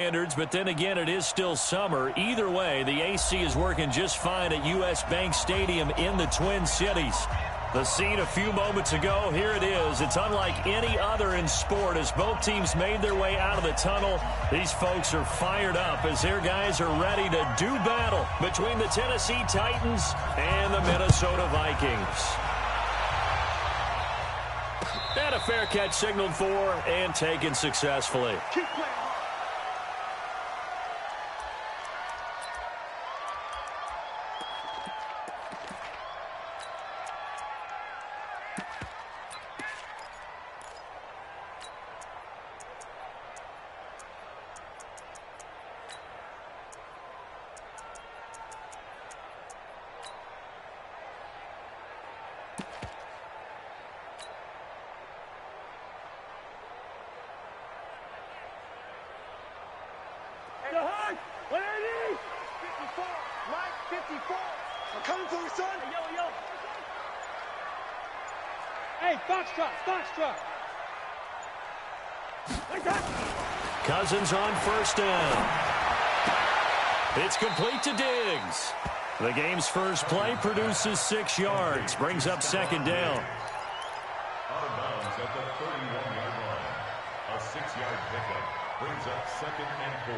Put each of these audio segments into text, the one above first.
standards, but then again, it is still summer. Either way, the AC is working just fine at U.S. Bank Stadium in the Twin Cities. The scene a few moments ago, here it is. It's unlike any other in sport as both teams made their way out of the tunnel. These folks are fired up as their guys are ready to do battle between the Tennessee Titans and the Minnesota Vikings. And a fair catch signaled for and taken successfully. Keep playing. I'm coming for you, son. Hey, yo. Hey, Foxtrot. Cousins on first down. It's complete to Diggs. The game's first play produces 6 yards, brings up second down. Out of bounds at the 31-yard line. A 6-yard pickup brings up 2nd and 4.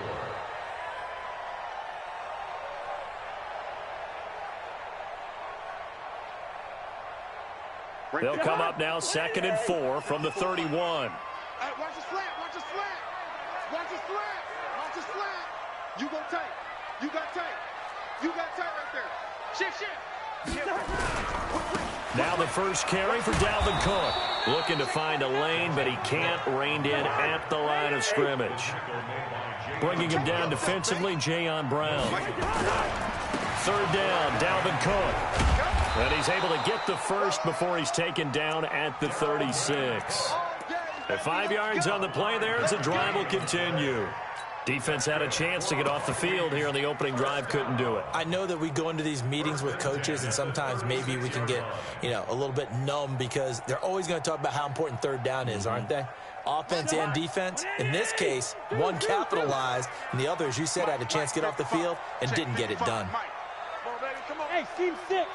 They'll come up now 2nd and 4 from the 31. Hey, watch the slant. You go tight. You got tight right there. Shift. Now the first carry for Dalvin Cook. Looking to find a lane, but he can't. Reined in at the line of scrimmage. Bringing him down defensively, Jayon Brown. 3rd down, Dalvin Cook. And he's able to get the first before he's taken down at the 36. At 5 yards on the play there as the drive will continue. Defense had a chance to get off the field here on the opening drive, couldn't do it. I know that we go into these meetings with coaches, and sometimes maybe we can get, a little bit numb because they're always going to talk about how important 3rd down is, aren't they? Offense and defense. In this case, one capitalized, and the other, as you said, had a chance to get off the field and didn't get it done. Hey, team 6.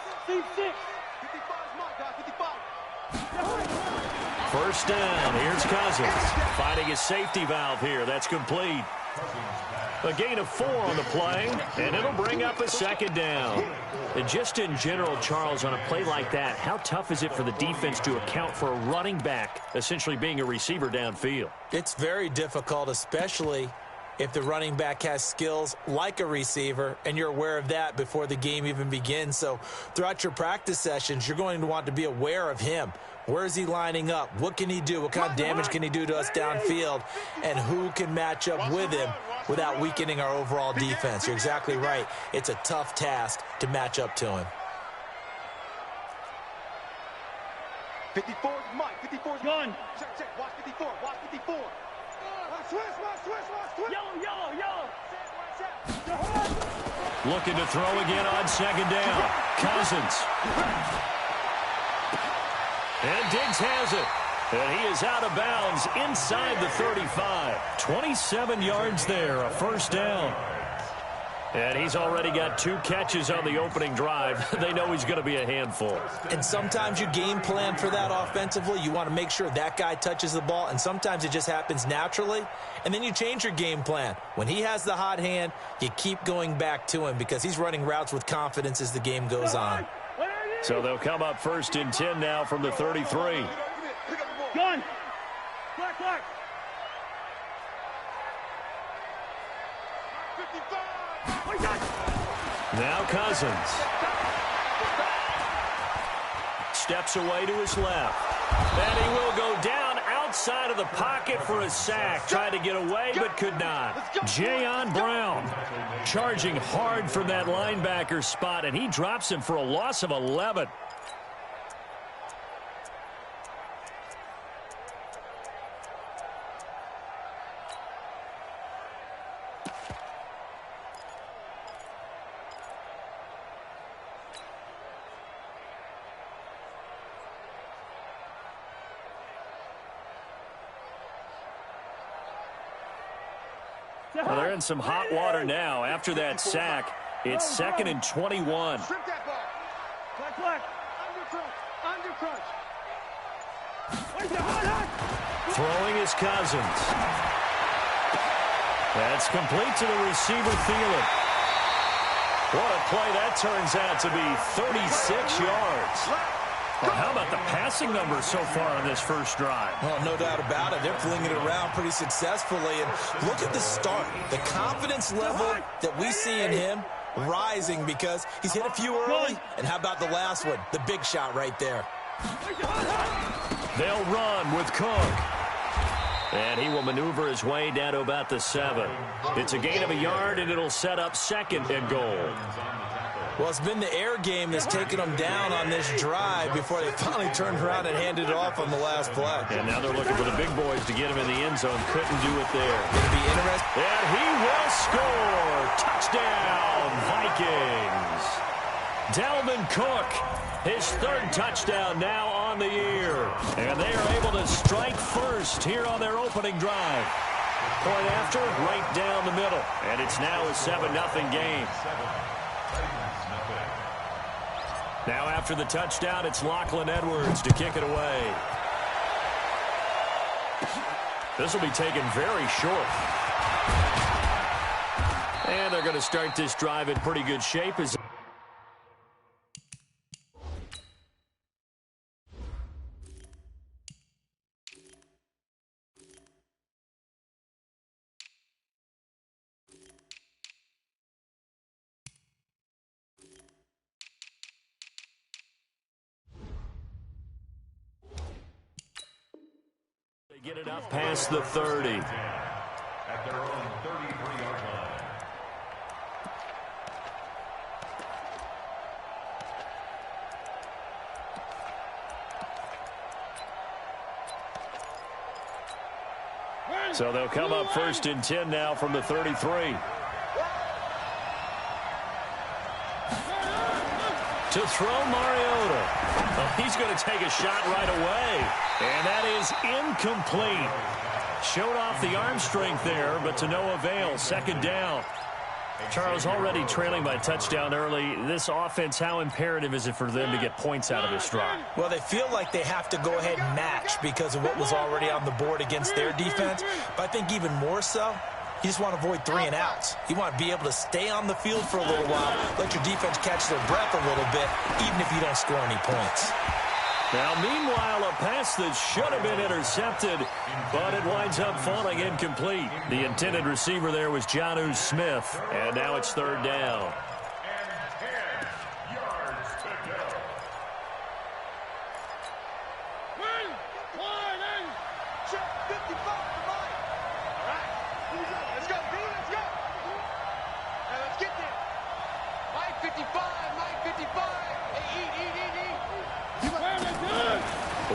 First down, here's Cousins. Finding his safety valve here, that's complete. A gain of 4 on the play, and it'll bring up a 2nd down. And just in general, Charles, on a play like that, how tough is it for the defense to account for a running back essentially being a receiver downfield? It's very difficult, especially if the running back has skills like a receiver, and you're aware of that before the game even begins. So throughout your practice sessions, you're going to want to be aware of him. Where is he lining up? What can he do? What kind of damage can he do to us downfield? And who can match up with him without weakening our overall defense? You're exactly right. It's a tough task to match up to him. 54 is Mike. 54 is gun. Check. Watch 54. Switch. Yellow. Looking to throw again on 2nd down. Cousins. And Diggs has it. And he is out of bounds inside the 35. 27 yards there, a first down. And he's already got 2 catches on the opening drive. They know he's going to be a handful. And sometimes you game plan for that offensively. You want to make sure that guy touches the ball, and sometimes it just happens naturally. And then you change your game plan. When he has the hot hand, you keep going back to him because he's running routes with confidence as the game goes on. So they'll come up 1st and 10 now from the 33. Gun. Black. 55. Now Cousins. Steps away to his left. And he will go down outside of the pocket for a sack. Tried to get away, but could not. Jayon Brown charging hard from that linebacker spot, and he drops him for a loss of 11. Well, they're in some hot water now. After that sack, it's 2nd and 21. Strip that ball. Flag. Under crunch. Throwing his Cousins. That's complete to the receiver, Thielen. What a play that turns out to be, 36 yards. Well, how about the passing numbers so far on this first drive? Well, no doubt about it. They're flinging it around pretty successfully. And look at the start. The confidence level that we see in him rising because he's hit a few early. And how about the last one? The big shot right there. They'll run with Cook. And he will maneuver his way down to about the 7. It's a gain of a yard, and it'll set up 2nd and goal. Well, it's been the air game that's taken them down on this drive before they finally turned around and handed it off on the last play. And now they're looking for the big boys to get him in the end zone. Couldn't do it there. It'll be interesting. And he will score. Touchdown, Vikings. Dalvin Cook, his 3rd touchdown now on the year. And they are able to strike first here on their opening drive. Point after, right down the middle. And it's now a 7-0 game. Now after the touchdown, it's Lachlan Edwards to kick it away. This will be taken very short. And they're going to start this drive in pretty good shape. As get it up past the 30. At their own 33-yard line. So they'll come up 1st and 10 now from the 33. To throw Mariota. Well, he's going to take a shot right away. And that is incomplete. Showed off the arm strength there, but to no avail. 2nd down. Charles, already trailing by touchdown early. This offense, how imperative is it for them to get points out of this drive? Well, they feel like they have to go ahead and match because of what was already on the board against their defense. But I think even more so, you just want to avoid 3 and outs. You want to be able to stay on the field for a little while, let your defense catch their breath a little bit, even if you don't score any points. Now, meanwhile, a pass that should have been intercepted, but it winds up falling incomplete. The intended receiver there was Jonnu Smith, and now it's 3rd down.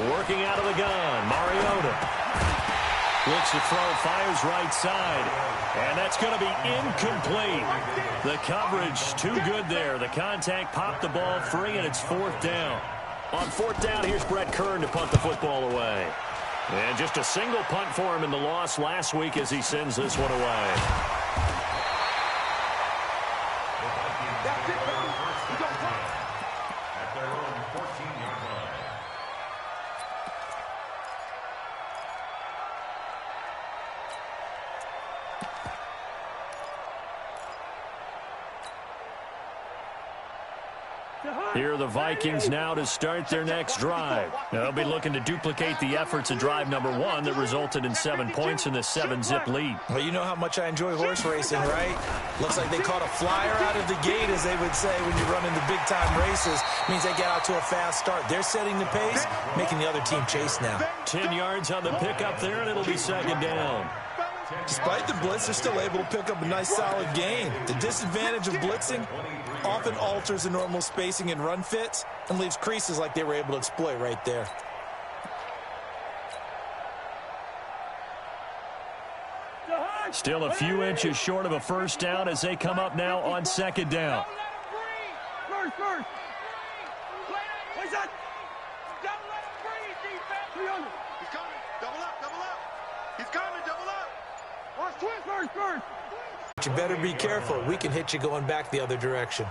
Working out of the gun, Mariota. Looks to throw, fires right side. And that's going to be incomplete. The coverage too good there. The contact popped the ball free, and it's 4th down. On 4th down, here's Brett Kern to punt the football away. And just a single punt for him in the loss last week as he sends this one away. Here are the Vikings now to start their next drive. They'll be looking to duplicate the efforts of drive number 1 that resulted in 7 points in the 7-zip lead. Well, you know how much I enjoy horse racing, right? Looks like they caught a flyer out of the gate, as they would say when you're running the big-time races. Means they get out to a fast start. They're setting the pace, making the other team chase now. 10 yards on the pickup there, and it'll be 2nd down. Despite the blitz, they're still able to pick up a nice, solid gain. The disadvantage of blitzing often alters the normal spacing and run fits and leaves creases like they were able to exploit right there. Still a few inches short of a 1st down as they come up now on 2nd down. First. What's that? Don't let him breathe, defense. He's coming. Double up. He's coming. Double up. Watch twist. First. but you better be careful. We can hit you going back the other direction.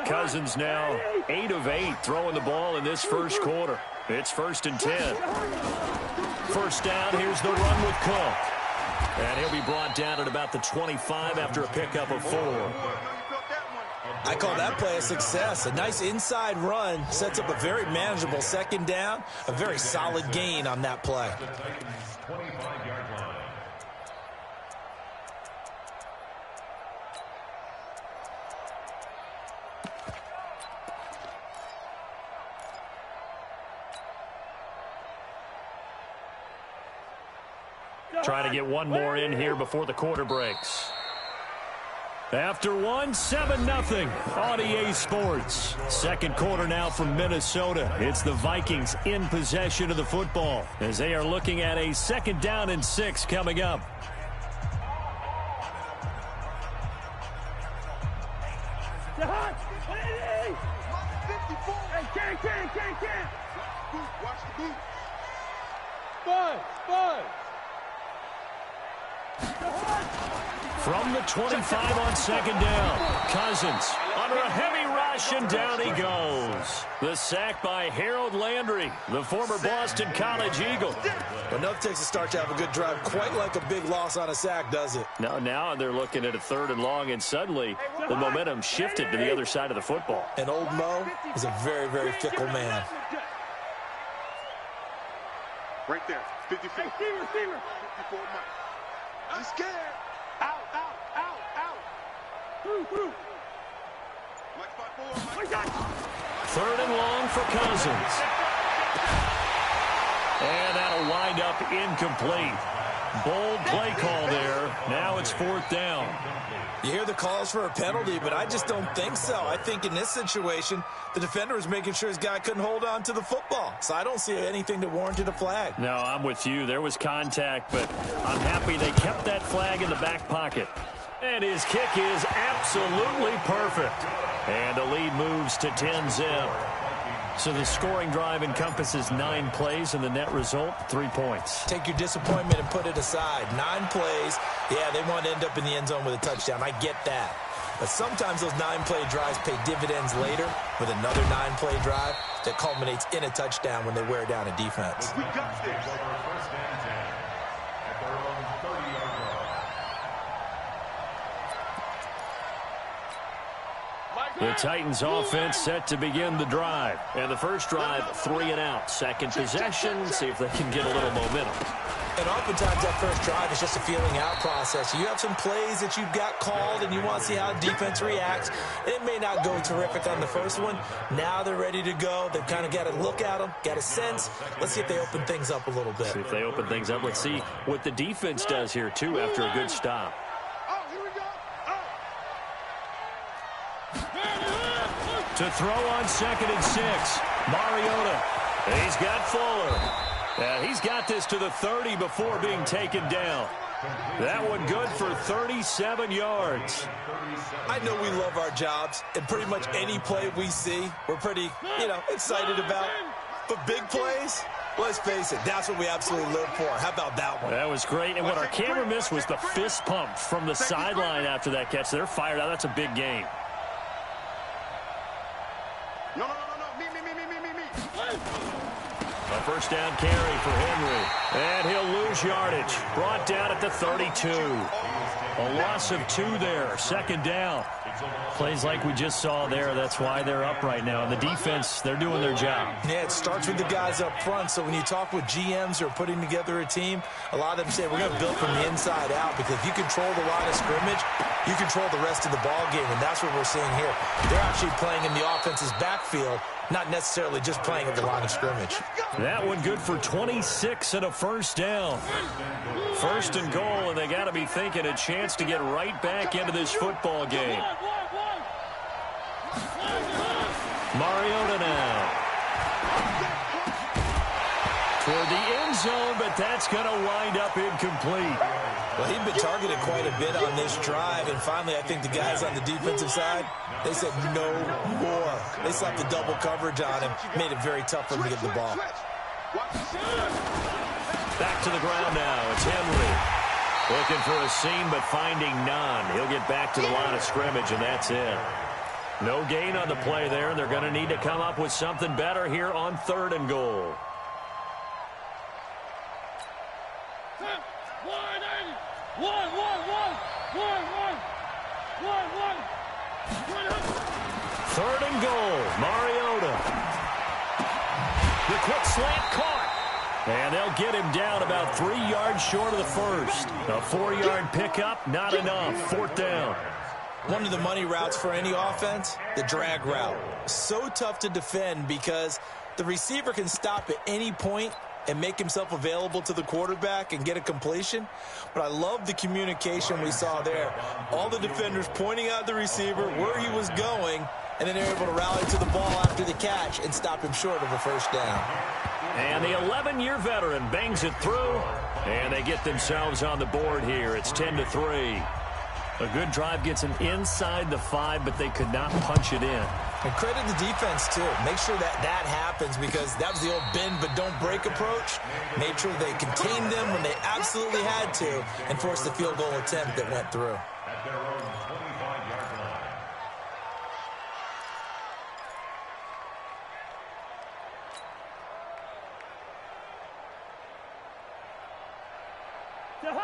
Cousins now 8 of 8 throwing the ball in this first quarter. It's 1st and 10. First down, here's the run with Cook. And he'll be brought down at about the 25 after a pickup of 4. I call that play a success. A nice inside run sets up a very manageable second down. A very solid gain on that play. Trying to get one more in here before the quarter breaks. After one, 7-0 on EA Sports. Second quarter now from Minnesota. It's the Vikings in possession of the football as they are looking at a 2nd down and 6 coming up. From the 25 on 2nd down, Cousins under a heavy rush, and down he goes. The sack by Harold Landry, the former Boston College Eagle. But nothing takes a start to have a good drive quite like a big loss on a sack, does it? Now they're looking at a 3rd and long, and suddenly the momentum shifted to the other side of the football. And old Mo is a very, very fickle man. Right there, 54. Receiver. 54 Mike. I'm scared. Out. Through. Mike 5-4. 3rd and long for Cousins. And that'll wind up incomplete. Bold play call there. Now it's 4th down. You hear the calls for a penalty, but I just don't think so. I think in this situation, the defender was making sure his guy couldn't hold on to the football. So I don't see anything that warranted a flag. No, I'm with you. There was contact, but I'm happy they kept that flag in the back pocket. And his kick is absolutely perfect. And the lead moves to 10-0. So the scoring drive encompasses 9 plays, and the net result, 3 points. Take your disappointment and put it aside. 9 plays. Yeah, they want to end up in the end zone with a touchdown. I get that. But sometimes those 9-play drives pay dividends later with another 9-play drive that culminates in a touchdown when they wear down a defense. We got this. The Titans offense set to begin the drive. And the first drive, 3 and out. Second possession, see if they can get a little momentum. And oftentimes that first drive is just a feeling out process. You have some plays that you've got called and you want to see how defense reacts. It may not go terrific on the first one. Now they're ready to go. They've kind of got to look at them, got a sense. Let's see if they open things up a little bit. See if they open things up. Let's see what the defense does here, too, after a good stop. To throw on 2nd and 6. Mariota. He's got Fuller. And he's got this to the 30 before being taken down. That one good for 37 yards. I know we love our jobs, and pretty much any play we see, we're pretty, excited about. But big plays, let's face it, that's what we absolutely live for. How about that one? That was great. And what our camera missed was the fist pump from the sideline after that catch. They're fired out. That's a big game. No. Me. A first down carry for Henry. And he'll lose yardage. Brought down at the 32. A loss of 2 there. 2nd down. Plays like we just saw there. That's why they're up right now. And the defense, they're doing their job. Yeah, it starts with the guys up front. So when you talk with GMs who are putting together a team, a lot of them say we're going to build from the inside out, because if you control the line of scrimmage, you control the rest of the ball game, and that's what we're seeing here. They're actually playing in the offense's backfield, not necessarily just playing at the line of scrimmage. That one good for 26 and a first down. 1st and goal, and they got to be thinking a chance to get right back into this football game. Mariota now. Toward the end zone, but that's going to wind up incomplete. Well, he'd been targeted quite a bit on this drive, and finally I think the guys on the defensive side, they said no more. They slapped the double coverage on him, made it very tough for him to get the ball. Back to the ground now. It's Henry. Looking for a seam, but finding none. He'll get back to the line of scrimmage, and that's it. No gain on the play there. They're going to need to come up with something better here on 3rd and goal. Third and goal, Mariota. The quick slant caught. And they'll get him down about 3 yards short of the first. A 4-yard pickup, not enough. 4th down. One of the money routes for any offense, the drag route. So tough to defend because the receiver can stop at any point and make himself available to the quarterback and get a completion. But I love the communication we saw there. All the defenders pointing out the receiver, where he was going, and then they're able to rally to the ball after the catch and stop him short of a first down. And the 11-year veteran bangs it through, and they get themselves on the board here. It's 10-3. A good drive gets them inside the 5, but they could not punch it in. And credit the defense, too. Make sure that happens because that was the old bend but don't break approach. Made sure they contained them when they absolutely had to and forced the field goal attempt that went through. At their own 25-yard line.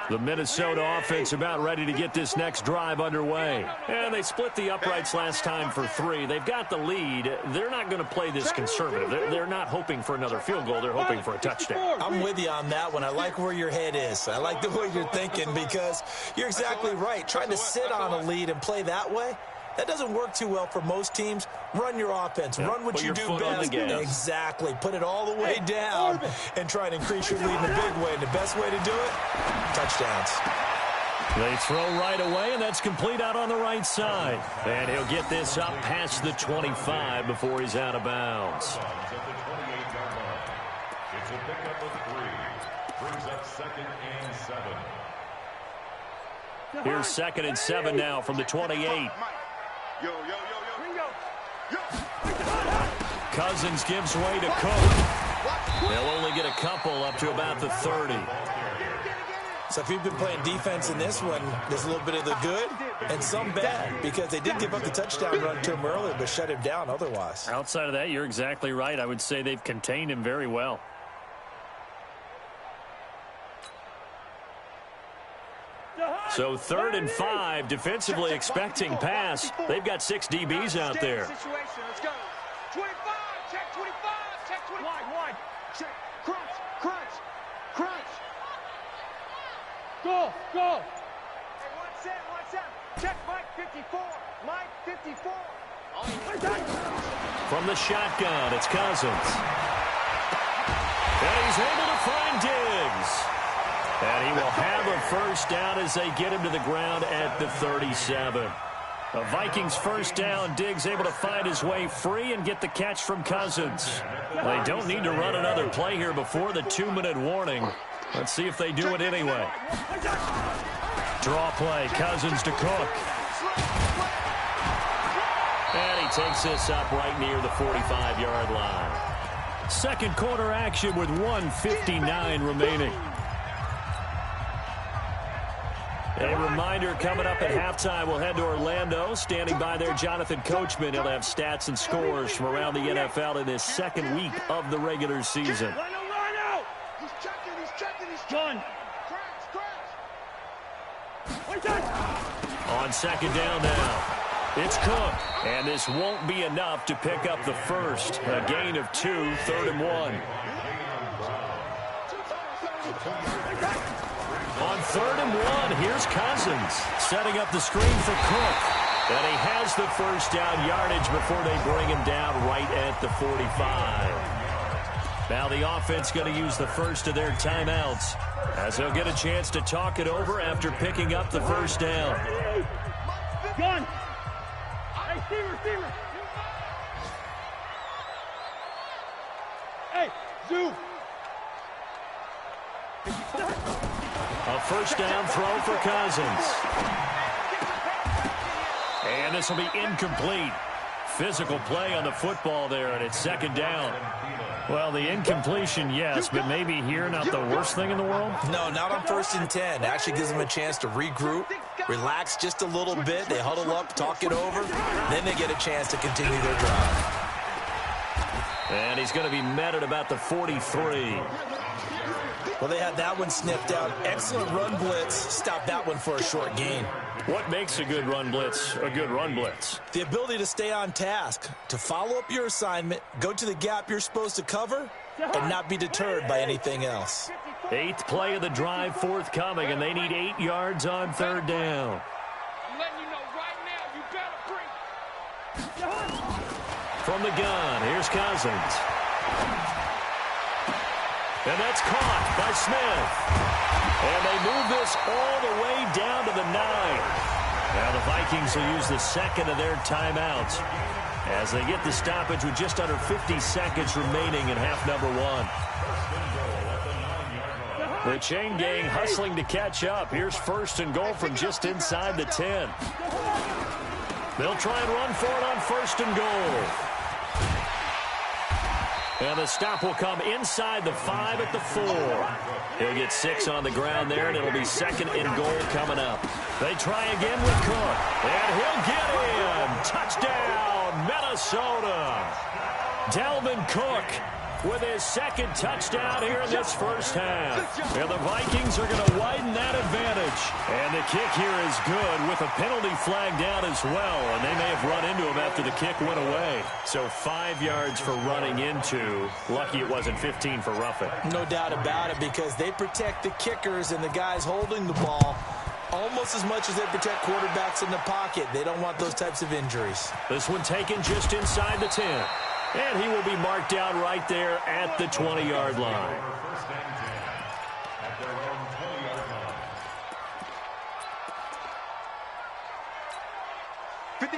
The Minnesota offense about ready to get this next drive underway. And they split the uprights last time for 3. They've got the lead. They're not going to play this conservative. They're not hoping for another field goal. They're hoping for a touchdown. I'm with you on that one. I like where your head is. I like the way you're thinking because you're exactly right. Trying to sit on a lead and play that way, that doesn't work too well for most teams. Run your offense. Yep. Run what you do best. Exactly. Put it all the way down and try and increase your lead in a big way. And the best way to do it, touchdowns. They throw right away, and that's complete out on the right side. And he'll get this up past the 25 before he's out of bounds. At the 28-yard line. It's a pickup of 3. Brings up 2nd and 7. Here's 2nd and 7 now from the 28. Cousins gives way to Cook. They'll only get a couple up to about the 30. So if you've been playing defense in this one, there's a little bit of the good and some bad because they did give up the touchdown run to him earlier but shut him down otherwise. Outside of that, you're exactly right. I would say they've contained him very well. So 3rd and 5, defensively expecting pass. They've got 6 DBs out there. Let's go. 25, check 25, check 25. Wide. Check. Crunch, crunch, crunch. Go. Hey, 1-7. Check Mike 54. Mike 54. From the shotgun, it's Cousins. And he's able to find Diggs. And he will have a first down as they get him to the ground at the 37. A Vikings first down. Diggs able to find his way free and get the catch from Cousins. They don't need to run another play here before the 2-minute warning. Let's see if they do it anyway. Draw play. Cousins to Cook. And he takes this up right near the 45-yard line. Second quarter action with 1:59 remaining. A reminder coming up at halftime, we'll head to Orlando. Standing by there, Jonathan Coachman. He'll have stats and scores from around the NFL in his second week of the regular season. He's checking. John. On second down now, it's Cook. And this won't be enough to pick up the first. A gain of 2, 3rd and 1. On 3rd and 1, here's Cousins setting up the screen for Cook. And he has the first down yardage before they bring him down right at the 45. Now the offense going to use the first of their timeouts as they'll get a chance to talk it over after picking up the first down. Gun. Hey, receiver. Hey, Zoo. A first down throw for Cousins. And this will be incomplete. Physical play on the football there, and it's second down. Well, the incompletion, yes, but maybe here not the worst thing in the world? No, not on 1st and 10. Actually gives them a chance to regroup, relax just a little bit. They huddle up, talk it over. Then they get a chance to continue their drive. And he's going to be met at about the 43. Well, they had that one sniffed out. Excellent run blitz. Stop that one for a short gain. What makes a good run blitz a good run blitz? The ability to stay on task, to follow up your assignment, go to the gap you're supposed to cover, and not be deterred by anything else. 8th play of the drive forthcoming, and they need 8 yards on 3rd down. I'm letting you know right now, you better bring. From the gun, here's Cousins. And that's caught by Smith. And they move this all the way down to the 9. Now the Vikings will use the second of their timeouts as they get the stoppage with just under 50 seconds remaining in half number 1. The chain gang hustling to catch up. Here's 1st and goal from just inside the 10. They'll try and run for it on 1st and goal. And the stop will come inside the 5 at the 4. He'll get 6 on the ground there, and it'll be 2nd and goal coming up. They try again with Cook, and he'll get in. Touchdown, Minnesota. Dalvin Cook with his 2nd touchdown here in this first half. And the Vikings are going to widen that advantage. And the kick here is good with a penalty flag down as well. And they may have run into him after the kick went away. So 5 yards for running into. Lucky it wasn't 15 for roughing. No doubt about it, because they protect the kickers and the guys holding the ball almost as much as they protect quarterbacks in the pocket. They don't want those types of injuries. This one taken just inside the 10. And he will be marked down right there at the 20-yard line.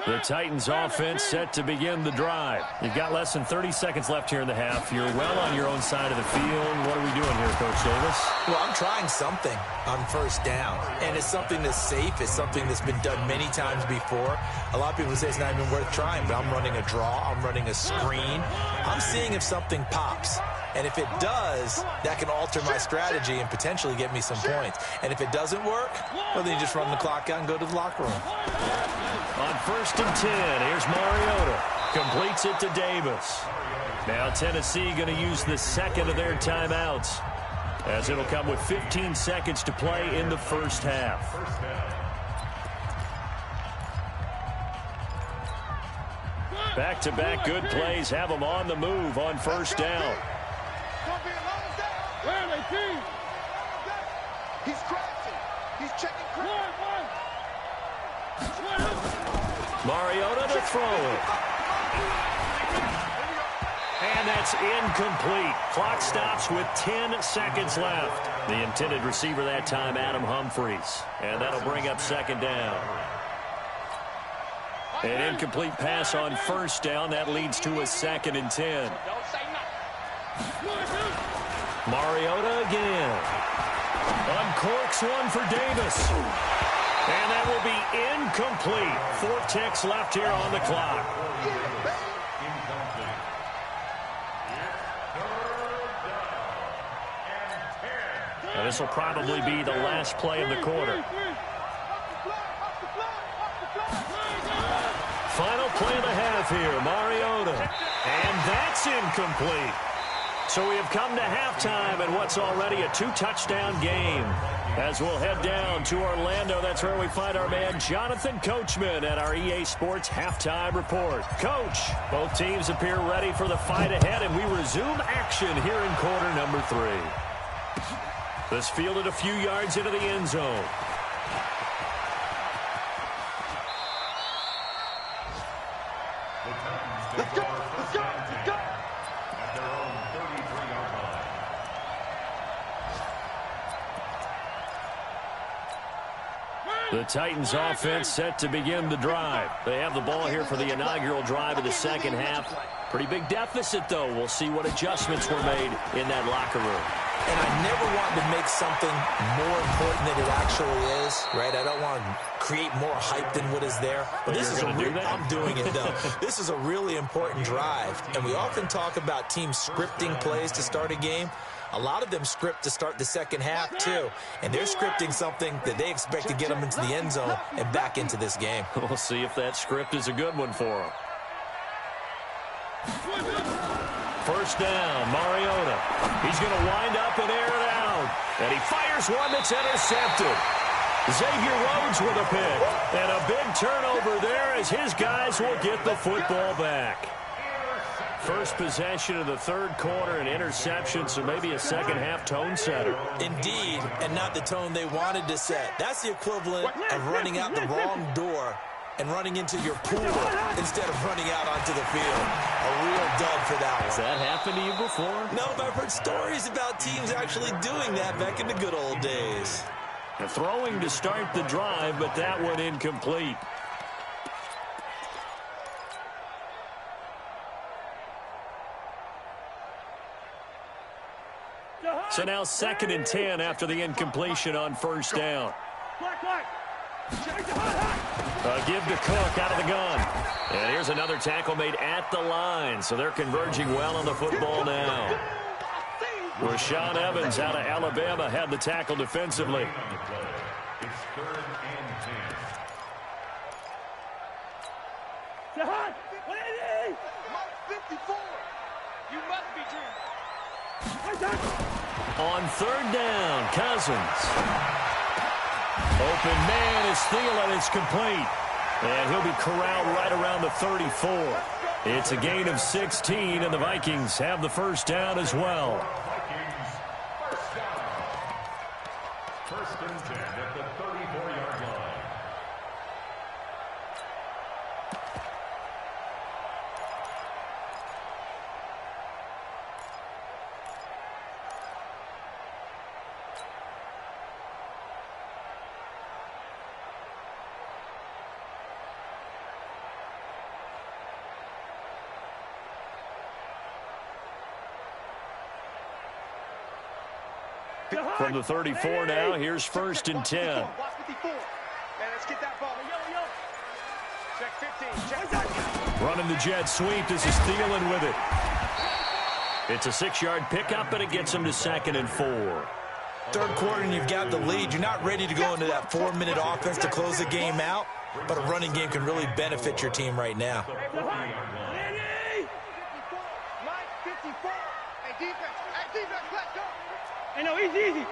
The Titans offense set to begin the drive. You've got less than 30 seconds left here in the half. You're well on your own side of the field. What are we doing here, Coach Davis? Well, I'm trying something on 1st down, and it's something that's safe. It's something that's been done many times before. A lot of people say it's not even worth trying, but I'm running a draw. I'm running a screen. I'm seeing if something pops. And if it does, that can alter my strategy and potentially get me some points. And if it doesn't work, well, then you just run the clock out and go to the locker room. On 1st and 10, here's Mariota. Completes it to Davis. Now Tennessee going to use the 2nd of their timeouts, as it'll come with 15 seconds to play in the first half. Back-to-back good plays have them on the move on 1st down. He's crashing. He's checking. Mariota to throw it. And that's incomplete. Clock stops with 10 seconds left. The intended receiver that time, Adam Humphries. And that'll bring up 2nd down. An incomplete pass on 1st down. That leads to a 2nd and 10. Mariota again. Uncorks one for Davis. And that will be incomplete. 4 ticks left here on the clock. And this will probably be the last play of the quarter. Final play of the half here, Mariota. And that's incomplete. So we have come to halftime in what's already a 2-touchdown game. As we'll head down to Orlando, that's where we find our man Jonathan Coachman at our EA Sports Halftime Report. Coach, both teams appear ready for the fight ahead, and we resume action here in quarter number 3. This fielded a few yards into the end zone. Let's go. Let's go. Let's go. At their own 33-yard line. The Titans offense set to begin the drive. They have the ball here for the inaugural drive of the second half. Pretty big deficit, though. We'll see what adjustments were made in that locker room. And I never want to make something more important than it actually is, right? I don't want to create more hype than what is there. But this is I'm doing it, though. This is a really important drive. And we often talk about teams scripting plays to start a game. A lot of them script to start the second half, too. And they're scripting something that they expect to get them into the end zone and back into this game. We'll see if that script is a good one for them. First down, Mariota. He's going to wind up and air it out. And he fires one that's intercepted. Xavier Rhodes with a pick. And a big turnover there as his guys will get the football back. First possession of the third quarter, an interception, so maybe a second-half tone setter. Indeed, and not the tone they wanted to set. That's the equivalent of running out the wrong door and running into your pool instead of running out onto the field. A real dud for that one. Has that happened to you before? No, but I've heard stories about teams actually doing that back in the good old days. A throwing to start the drive, but that one incomplete. So now 2nd and 10 after the incompletion on first down. A give to Cook out of the gun. And here's another tackle made at the line. So they're converging well on the football now. Rashaan Evans out of Alabama had the tackle defensively. It's 3rd and 10. Mike 54. You must be dreaming. On 3rd down, Cousins. Open man is Thielen. It's complete. And he'll be corralled right around the 34. It's a gain of 16, and the Vikings have the first down as well. Vikings, first down. 1st and 10 at the 34-yard line. From the 34 now, here's 1st and 10. Watch 54. Man, let's get that ball. Check 15. Check. Running the jet sweep. This is Thielen with it. It's a 6-yard pickup, and it gets him to 2nd and 4. Third quarter and you've got the lead. You're not ready to go into that 4-minute offense to close the game out, but a running game can really benefit your team right now. Mike 54. Hey, defense. Hey, defense, let's go. Hey, no, easy.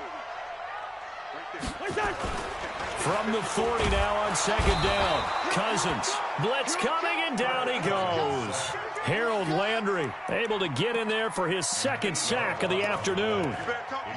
From the 40 now on 2nd down. Cousins. Blitz coming, and down he goes. Harold Landry able to get in there for his 2nd sack of the afternoon.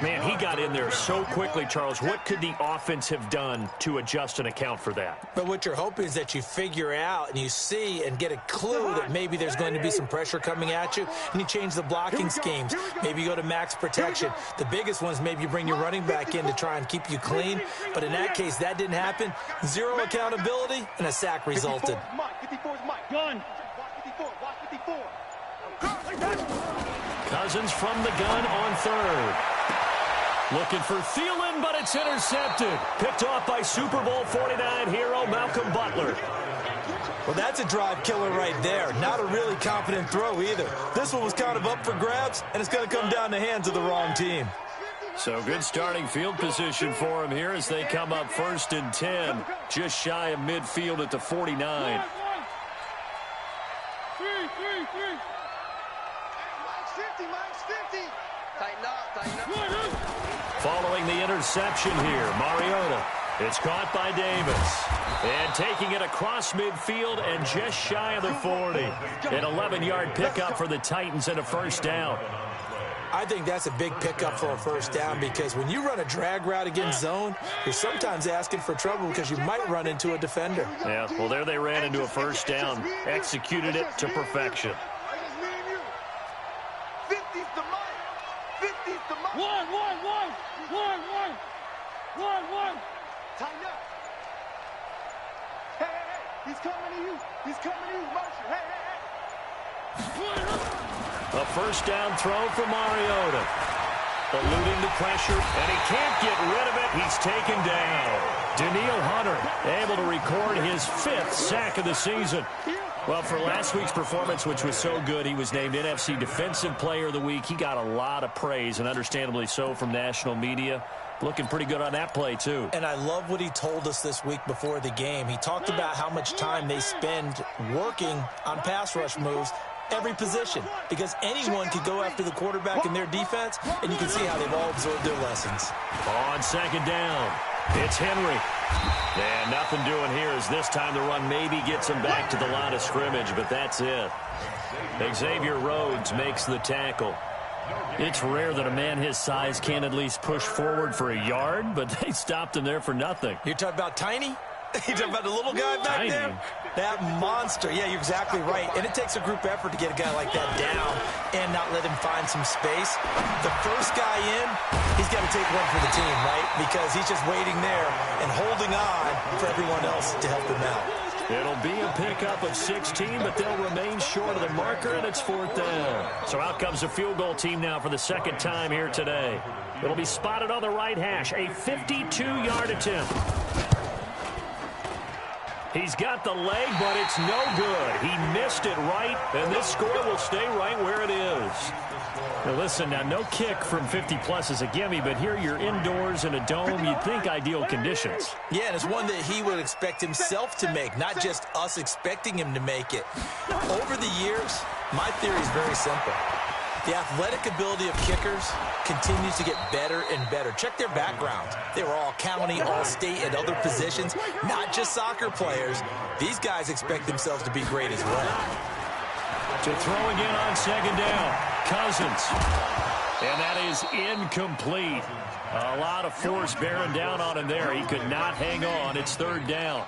Man, he got in there so quickly, Charles. What could the offense have done to adjust and account for that? But what you're hoping is that you figure out and you see and get a clue that maybe there's going to be some pressure coming at you, and you change the blocking schemes. Maybe you go to max protection. The biggest one is maybe you bring your running back in to try and keep you clean. But in that case, that didn't happen. Zero accountability, and a sack resulted. 54 is Mike. Gun. Watch 54. Watch 54. Cousins from the gun on 3rd. Looking for Thielen, but it's intercepted. Picked off by Super Bowl 49 hero Malcolm Butler. Well, that's a drive killer right there. Not a really confident throw either. This one was kind of up for grabs, and it's going to come down the hands of the wrong team. So good starting field position for him here as they come up 1st and 10, just shy of midfield at the 49. Mike's 50. Tighten up. Following the interception here, Mariota. It's caught by Davis. And taking it across midfield and just shy of the 40. An 11-yard pickup for the Titans and a first down. I think that's a big pickup for a first down because when you run a drag route against zone, you're sometimes asking for trouble because you might run into a defender. Yeah, well, there they ran into a first down. Executed it to perfection. 50's the Mike. 50's the Mike. One. Tighten up. Hey. He's coming to you. Motion. Hey. A first down throw for Mariota. eluding the pressure, and he can't get rid of it. He's taken down. Danielle Hunter able to record his 5th sack of the season. Well, for last week's performance, which was so good, he was named NFC Defensive Player of the Week. He got a lot of praise, and understandably so, from national media. Looking pretty good on that play, too. And I love what he told us this week before the game. He talked about how much time they spend working on pass rush moves, every position, because anyone could go after the quarterback in their defense, and you can see how they've all absorbed their lessons. On second down, it's Henry. And nothing doing here as this time the run maybe gets him back to the line of scrimmage, but that's it. Xavier Rhodes makes the tackle. It's rare that a man his size can at least push forward for a yard, but they stopped him there for nothing. You're talking about Tiny? You're talking about the little guy back there? That monster. Yeah, you're exactly right. And it takes a group effort to get a guy like that down and not let him find some space. The first guy in, he's got to take one for the team, right? Because he's just waiting there and holding on for everyone else to help him out. It'll be a pickup of 16, but they'll remain short of the marker, and it's 4th down. So out comes the field goal team now for the 2nd time here today. It'll be spotted on the right hash, a 52-yard attempt. He's got the leg, but it's no good. He missed it right, and this score will stay right where it is. Now listen, now no kick from 50-plus is a gimme, but here you're indoors in a dome. You'd think ideal conditions. Yeah, and it's one that he would expect himself to make, not just us expecting him to make it. Over the years, my theory is very simple. The athletic ability of kickers continues to get better and better. Check their backgrounds. They were all county, all state, and other positions, not just soccer players. These guys expect themselves to be great as well. To throw again on second down, Cousins. And that is incomplete. A lot of force bearing down on him there. He could not hang on. It's 3rd down.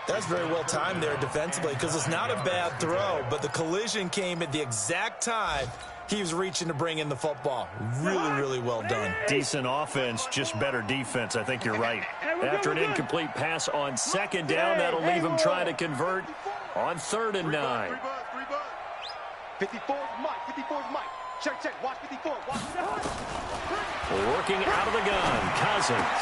That's very well timed there defensively because it's not a bad throw, but the collision came at the exact time he was reaching to bring in the football. Really, really well done. Decent offense, just better defense. I think you're right. After an incomplete pass on second down, that'll leave him trying to convert on 3rd and 9. 54 is Mike. 54 is Mike. Check. Watch 54. Watch. Working out of the gun, Cousins.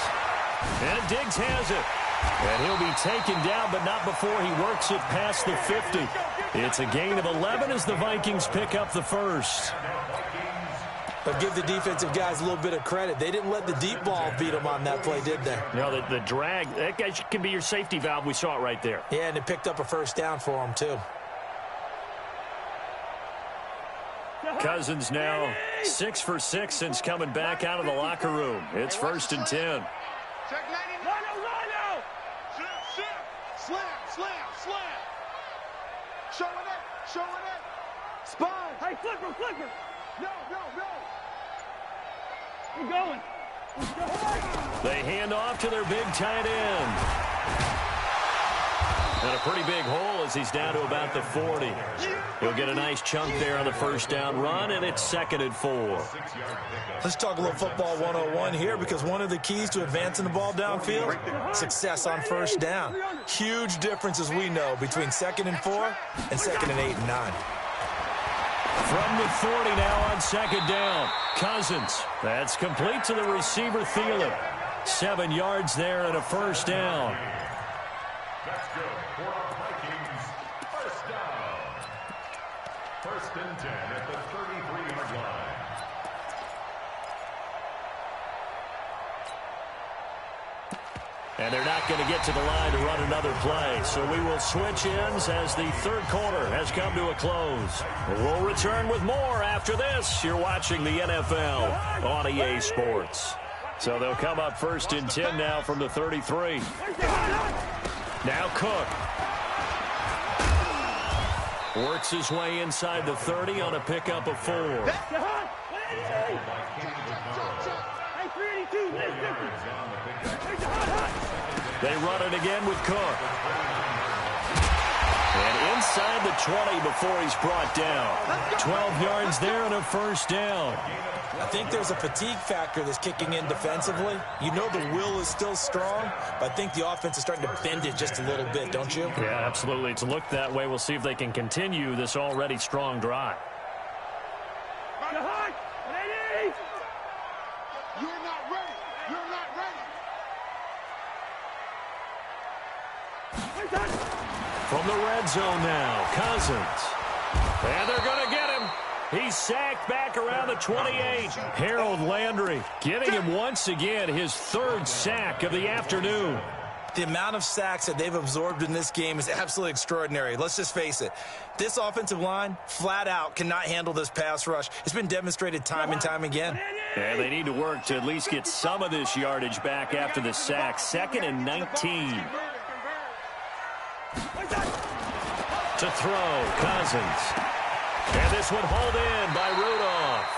And Diggs has it. And he'll be taken down, but not before he works it past the 50. It's a gain of 11 as the Vikings pick up the 1st. But give the defensive guys a little bit of credit. They didn't let the deep ball beat them on that play, did they? You know, the drag, that guy can be your safety valve. We saw it right there. Yeah, and it picked up a 1st down for him, too. Cousins now 6 for 6 since coming back out of the locker room. It's 1st and 10. Check 90. Rhino. Slam. Showing it. Spine. Hey, flipper. No. We're going. They hand off to their big tight end. And a pretty big hole as he's down to about the 40. He'll get a nice chunk there on the 1st down run, and it's 2nd and 4. Let's talk a little football 101 here because one of the keys to advancing the ball downfield, success on 1st down. Huge difference, as we know, between 2nd and 4 and 2nd and 8 and 9. From the 40 now on 2nd down. Cousins. That's complete to the receiver, Thielen. 7 yards there and a 1st down. That's good for our Vikings. 1st down. 1st and 10 at the 33-yard line. And they're not going to get to the line to run another play. So we will switch ends as the 3rd quarter has come to a close. We'll return with more after this. You're watching the NFL on EA Sports. So they'll come up 1st and 10 now from the 33. Now Cook. Works his way inside the 30 on a pickup of 4. They run it again with Cook. And inside the 20 before he's brought down. 12 yards there and a 1st down. I think there's a fatigue factor that's kicking in defensively. You know the will is still strong, but I think the offense is starting to bend it just a little bit, don't you? Yeah, absolutely. It's looked that way. We'll see if they can continue this already strong drive. From the red zone now, Cousins. And they're going to get him. He's sacked back around the 28. Harold Landry getting him once again his third sack of the afternoon. The amount of sacks that they've absorbed in this game is absolutely extraordinary. Let's just face it. This offensive line, flat out, cannot handle this pass rush. It's been demonstrated time and time again. And they need to work to at least get some of this yardage back after the sack. 2nd and 19. To throw, Cousins. And this one hauled in by Rudolph.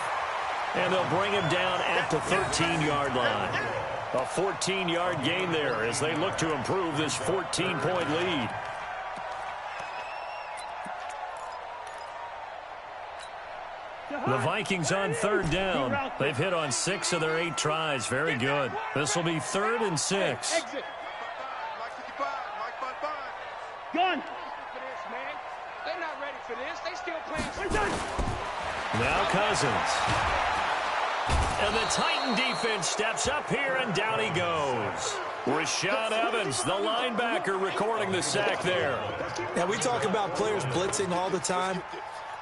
And they'll bring him down at the 13-yard line. A 14-yard gain there as they look to improve this 14-point lead. The Vikings on 3rd down. They've hit on 6 of their 8 tries. Very good. This will be 3rd and 6. Gun. They're not ready for this. They still playing. Now Cousins. And the Titan defense steps up here, and down he goes. Rashaan Evans, the linebacker, recording the sack there. Now, we talk about players blitzing all the time.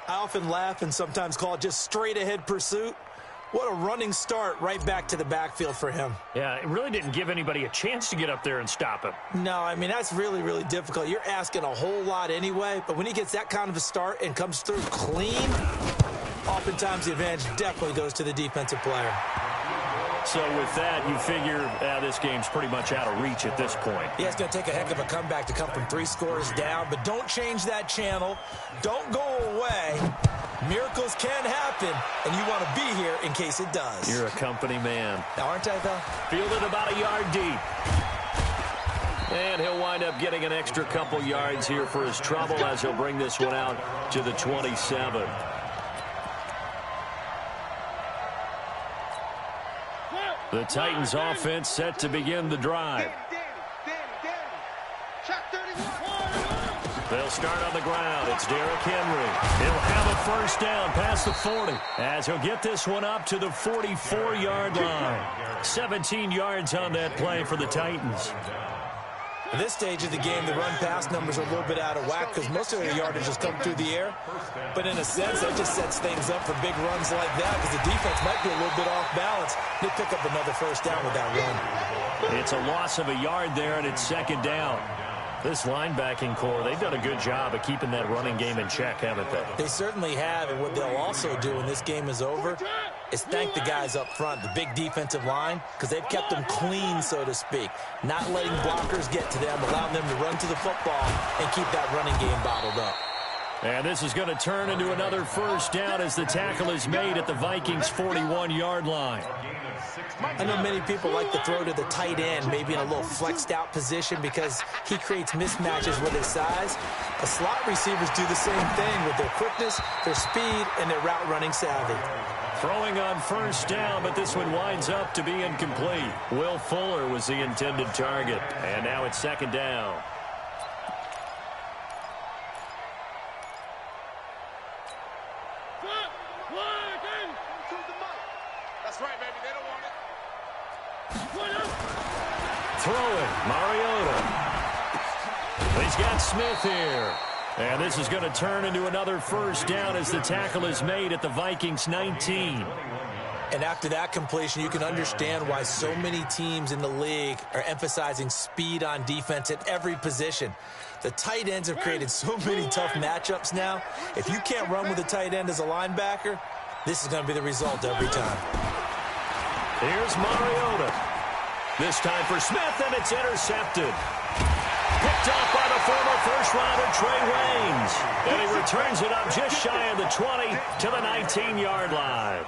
I often laugh and sometimes call it just straight-ahead pursuit. What a running start right back to the backfield for him. Yeah, it really didn't give anybody a chance to get up there and stop him. No, I mean, that's really, really difficult. You're asking a whole lot anyway, but when he gets that kind of a start and comes through clean, oftentimes the advantage definitely goes to the defensive player. So with that, you figure this game's pretty much out of reach at this point. Yeah, it's going to take a heck of a comeback to come from 3 scores down, but don't change that channel. Don't go away. Miracles can happen, and you want to be here in case it does. You're a company man. Aren't I, though? Fielded about a yard deep. And he'll wind up getting an extra couple yards here for his trouble as he'll bring this one out to the 27. The Titans offense set to begin the drive. They'll start on the ground. It's Derrick Henry. He'll have a first down past the 40 as he'll get this one up to the 44-yard line. 17 yards on that play for the Titans. At this stage of the game, the run-pass numbers are a little bit out of whack because most of their yardage has come through the air. But in a sense, that just sets things up for big runs like that because the defense might be a little bit off balance. They pick up another first down with that run. It's a loss of a yard there, and it's 2nd down. This linebacking core, they've done a good job of keeping that running game in check, haven't they? They certainly have, and what they'll also do when this game is over is thank the guys up front, the big defensive line, because they've kept them clean, so to speak, not letting blockers get to them, allowing them to run to the football and keep that running game bottled up. And this is going to turn into another first down as the tackle is made at the Vikings' 41-yard line. I know many people like to throw to the tight end, maybe in a little flexed out position because he creates mismatches with his size. The slot receivers do the same thing with their quickness, their speed, and their route running savvy. Throwing on first down, but this one winds up to be incomplete. Will Fuller was the intended target, and now it's 2nd down. That's right, baby. They don't want it. Throwing, Mariota. He's got Smith here. And this is going to turn into another first down as the tackle is made at the Vikings' 19. And after that completion, you can understand why so many teams in the league are emphasizing speed on defense at every position. The tight ends have created so many tough matchups now. If you can't run with a tight end as a linebacker, this is going to be the result every time. Here's Mariota. This time for Smith, and it's intercepted. Picked off by the former first-rounder Trey Waynes. And he returns it up just shy of the 20 to the 19-yard line.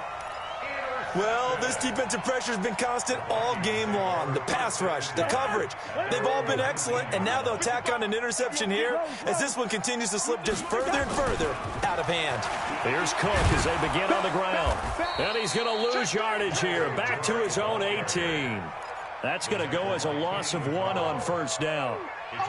Well, this defensive pressure has been constant all game long. The pass rush, the coverage, they've all been excellent, and now they'll tack on an interception here as this one continues to slip just further and further out of hand. Here's Cook as they begin on the ground. And he's going to lose yardage here, back to his own 18. That's going to go as a loss of 1 on first down.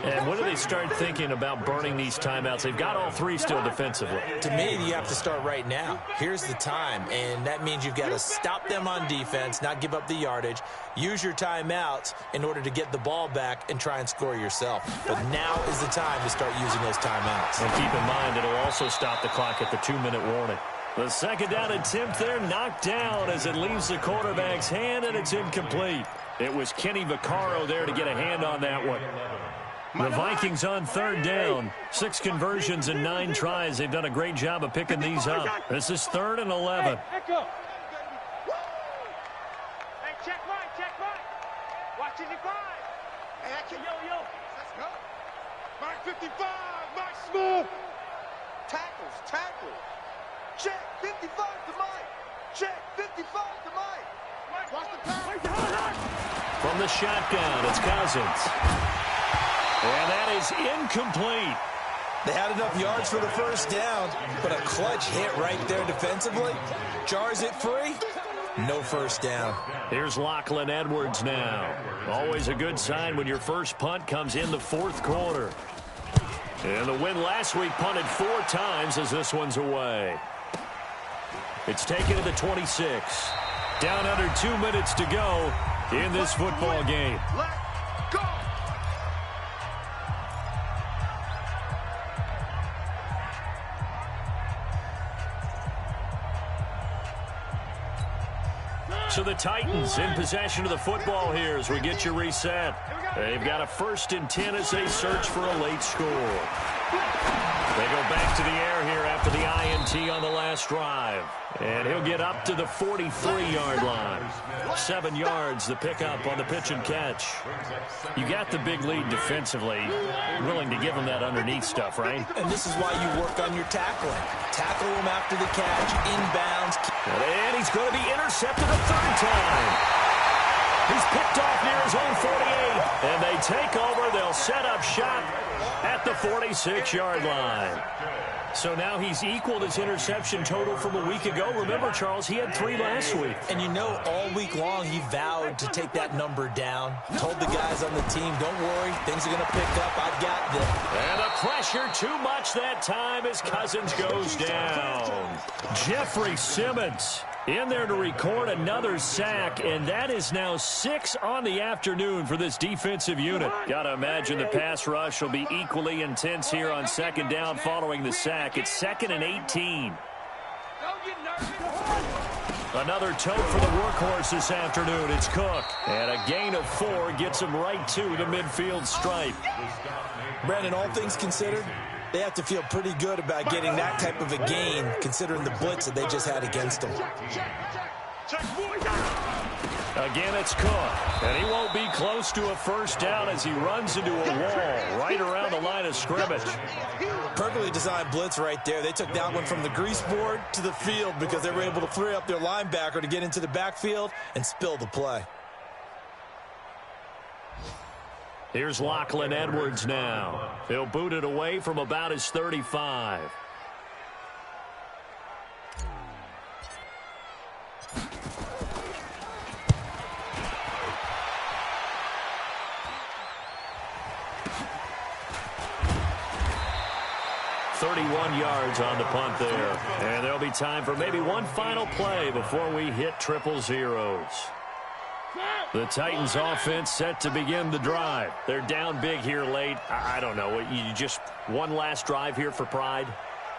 And when do they start thinking about burning these timeouts? They've got all three still defensively. To me, you have to start right now. Here's the time, and that means you've got to stop them on defense, not give up the yardage, use your timeouts in order to get the ball back and try and score yourself. But now is the time to start using those timeouts. And keep in mind, it'll also stop the clock at the 2-minute warning. The second down attempt there knocked down as it leaves the quarterback's hand, and it's incomplete. It was Kenny Vaccaro there to get a hand on that one. The Vikings on third down. 6 conversions and 9 tries. They've done a great job of picking these up. This is 3rd and 11. Hey, check right. Watch it, 5. Hey, yo. Let's go. Mike 55, Mike Smith. Tackles. Check, 55 to Mike. Check, 55 to Mike. Watch the pass. From the shotgun, it's Cousins. And that is incomplete. They had enough yards for the first down, but a clutch hit right there defensively. Jars it free. No first down. Here's Lachlan Edwards now. Always a good sign when your first punt comes in the 4th quarter. And the win last week punted 4 times as this one's away. It's taken to the 26. Down under 2 minutes to go in this football game. Let's go. So the Titans in possession of the football here as we get you reset. They've got a 1st and 10 as they search for a late score. They go back to the air here after the INT on the last drive. And he'll get up to the 43-yard line. 7 yards, the pickup on the pitch and catch. You got the big lead defensively. Willing to give them that underneath stuff, right? And this is why you work on your tackling. Tackle him after the catch, inbounds. And he's going to be intercepted a 3rd time. He's picked off near his own 48. And they take over. They'll set up shop at the 46-yard line. So now he's equaled his interception total from a week ago. Remember, Charles, he had 3 last week. And you know, all week long he vowed to take that number down. Told the guys on the team, don't worry, things are going to pick up. I've got this. And the pressure too much that time as Cousins goes down. Jeffrey Simmons in there to record another sack, and that is now 6 on the afternoon for this defensive unit. Got to imagine the pass rush will be equally intense here on 2nd down following the sack. It's 2nd and 18. Another tote for the workhorse this afternoon. It's Cook. And a gain of 4 gets him right to the midfield stripe. Brandon, all things considered, they have to feel pretty good about getting that type of a gain considering the blitz that they just had against them. Again, it's Cook. And he won't be close to a first down as he runs into a wall right around the line of scrimmage. Perfectly designed blitz right there. They took that one from the grease board to the field because they were able to free up their linebacker to get into the backfield and spill the play. Here's Lachlan Edwards now. He'll boot it away from about his 35. Yards on the punt there. And there'll be time for maybe one final play before we hit 000. The Titans offense set to begin the drive. They're down big here late. I don't know. You just one last drive here for pride?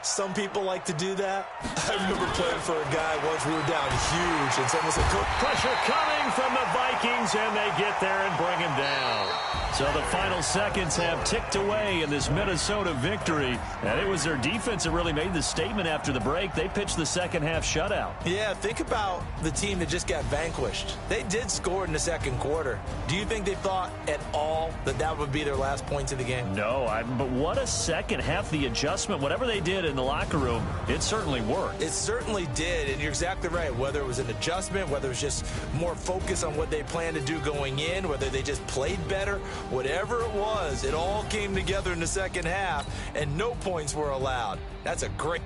Some people like to do that. I remember playing for a guy once we were down huge, and someone said, "Cook." Pressure coming from the Vikings, and they get there and bring him down. So the final seconds have ticked away in this Minnesota victory. And it was their defense that really made the statement after the break. They pitched the second half shutout. Yeah, think about the team that just got vanquished. They did score in the 2nd quarter. Do you think they thought at all that that would be their last points of the game? No, but what a second half. The adjustment, whatever they did in the locker room, it certainly worked. It certainly did, and you're exactly right. Whether it was an adjustment, whether it was just more focus on what they planned to do going in, whether they just played better, whatever it was, it all came together in the second half, and no points were allowed. That's a great